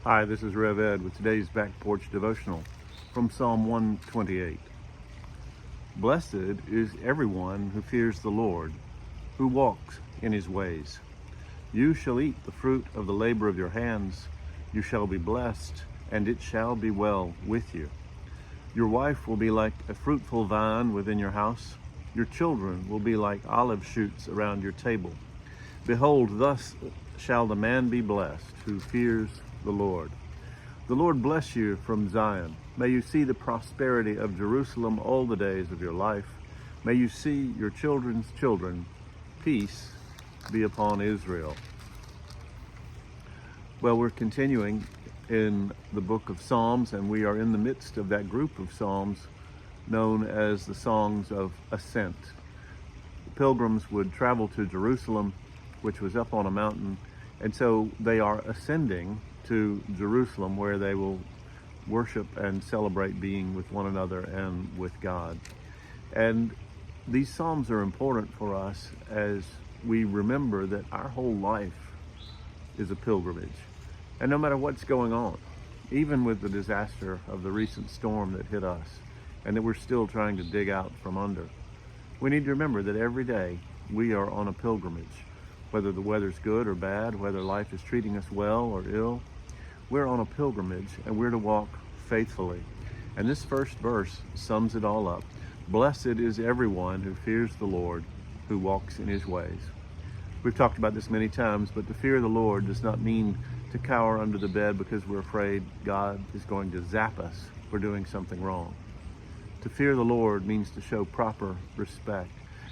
Hi, this is Rev Ed with today's Back Porch Devotional from Psalm 128. Blessed is everyone who fears the Lord, who walks in his ways. You shall eat the fruit of the labor of your hands. You shall be blessed, and it shall be well with you. Your wife will be like a fruitful vine within your house. Your children will be like olive shoots around your table. Behold, thus shall the man be blessed who fears the Lord. The Lord bless you from Zion. May you see the prosperity of Jerusalem all the days of your life. May you see your children's children. Peace be upon Israel. Well, we're continuing in the book of Psalms, and we are in the midst of that group of Psalms known as the Songs of Ascent. The pilgrims would travel to Jerusalem, which was up on a mountain, and so they are ascending to Jerusalem, where they will worship and celebrate being with one another and with God. And these Psalms are important for us as we remember that our whole life is a pilgrimage. And no matter what's going on, even with the disaster of the recent storm that hit us and that we're still trying to dig out from under, we need to remember that every day we are on a pilgrimage. Whether the weather's good or bad, whether life is treating us well or ill, we're on a pilgrimage, and we're to walk faithfully. And this first verse sums it all up. Blessed is everyone who fears the Lord, who walks in his ways. We've talked about this many times, but to fear the Lord does not mean to cower under the bed because we're afraid God is going to zap us for doing something wrong. To fear the Lord means to show proper respect.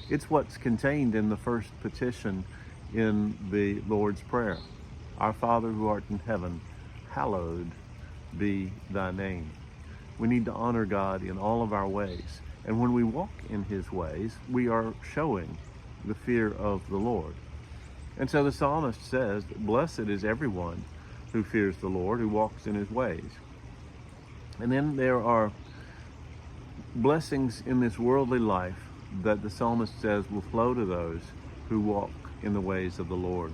It's what's contained in the first petition in the Lord's Prayer. Our Father who art in heaven, hallowed be thy name. We need to honor God in all of our ways. And when we walk in his ways, we are showing the fear of the Lord. And so the psalmist says, blessed is everyone who fears the Lord, who walks in his ways. And then there are blessings in this worldly life that the psalmist says will flow to those who walk in the ways of the Lord.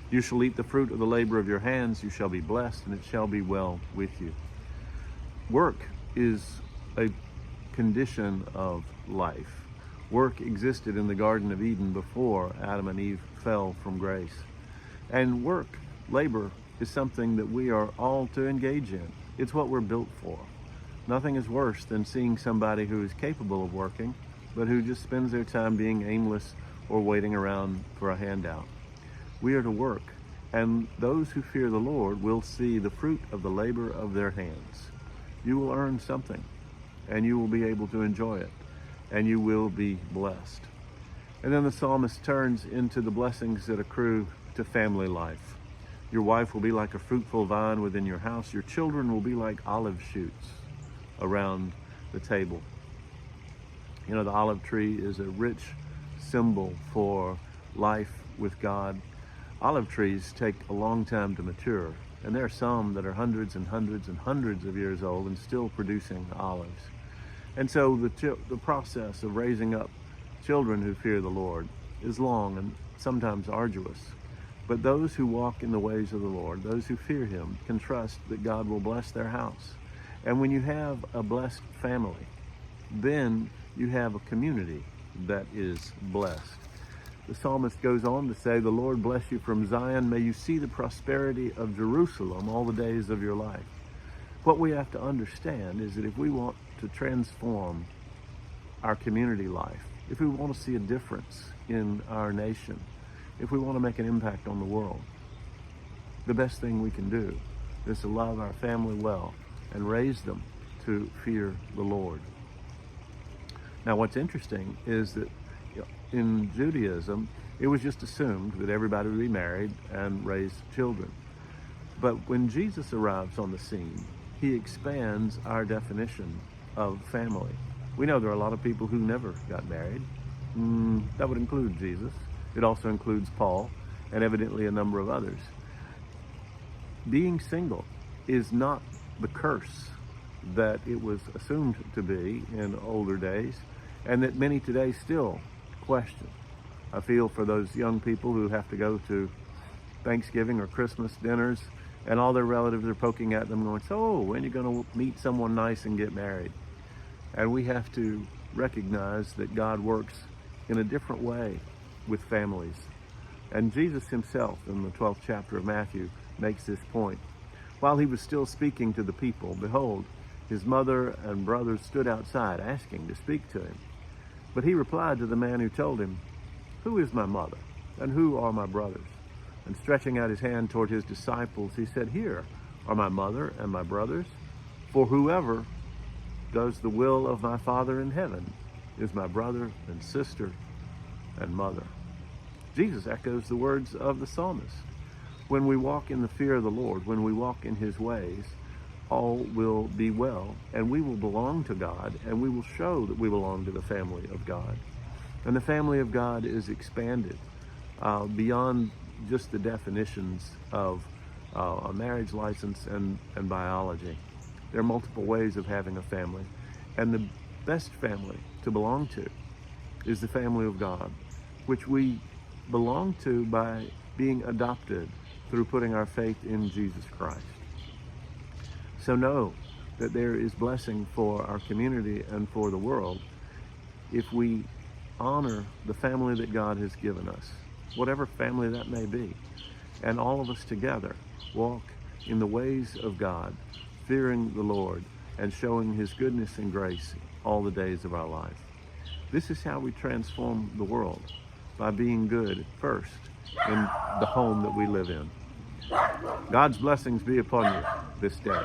You shall eat the fruit of the labor of your hands. You shall be blessed, and it shall be well with you. Work is a condition of life. Work existed in the Garden of Eden before Adam and Eve fell from grace. And work, labor, is something that we are all to engage in. It's what we're built for. Nothing is worse than seeing somebody who is capable of working, but who just spends their time being aimless or waiting around for a handout. We are to work, and those who fear the Lord will see the fruit of the labor of their hands. You will earn something, and you will be able to enjoy it, and you will be blessed. And then the psalmist turns into the blessings that accrue to family life. Your wife will be like a fruitful vine within your house. Your children will be like olive shoots around the table. You know, the olive tree is a rich symbol for life with God. Olive trees take a long time to mature, and there are some that are hundreds and hundreds and hundreds of years old and still producing olives. And so the process of raising up children who fear the Lord is long and sometimes arduous. But those who walk in the ways of the Lord, those who fear him, can trust that God will bless their house. And when you have a blessed family, then you have a community that is blessed. The psalmist goes on to say, the Lord bless you from Zion. May you see the prosperity of Jerusalem all the days of your life. What we have to understand is that if we want to transform our community life, if we want to see a difference in our nation, if we want to make an impact on the world, the best thing we can do is to love our family well and raise them to fear the Lord. Now, what's interesting is that in Judaism, it was just assumed that everybody would be married and raise children. But when Jesus arrives on the scene, he expands our definition of family. We know there are a lot of people who never got married. That would include Jesus. It also includes Paul and evidently a number of others. Being single is not the curse that it was assumed to be in older days, and that many today still question. I feel for those young people who have to go to Thanksgiving or Christmas dinners And all their relatives are poking at them going, so when are you going to meet someone nice and get married? And we have to recognize that God works in a different way with families. And Jesus himself in the 12th chapter of Matthew makes this point. While he was still speaking to the people, behold, his mother and brothers stood outside asking to speak to him. But he replied to the man who told him, who is my mother and who are my brothers? And stretching out his hand toward his disciples, he said, here are my mother and my brothers. For whoever does the will of my Father in heaven is my brother and sister and mother. Jesus echoes the words of the psalmist. When we walk in the fear of the Lord, when we walk in his ways, all will be well, and we will belong to God, and we will show that we belong to the family of God. And the family of God is expanded beyond just the definitions of a marriage license and biology. There are multiple ways of having a family, and the best family to belong to is the family of God, which we belong to by being adopted through putting our faith in Jesus Christ. So know that there is blessing for our community and for the world if we honor the family that God has given us, whatever family that may be, and all of us together walk in the ways of God, fearing the Lord and showing his goodness and grace all the days of our life. This is how we transform the world, by being good first in the home that we live in. God's blessings be upon you this day.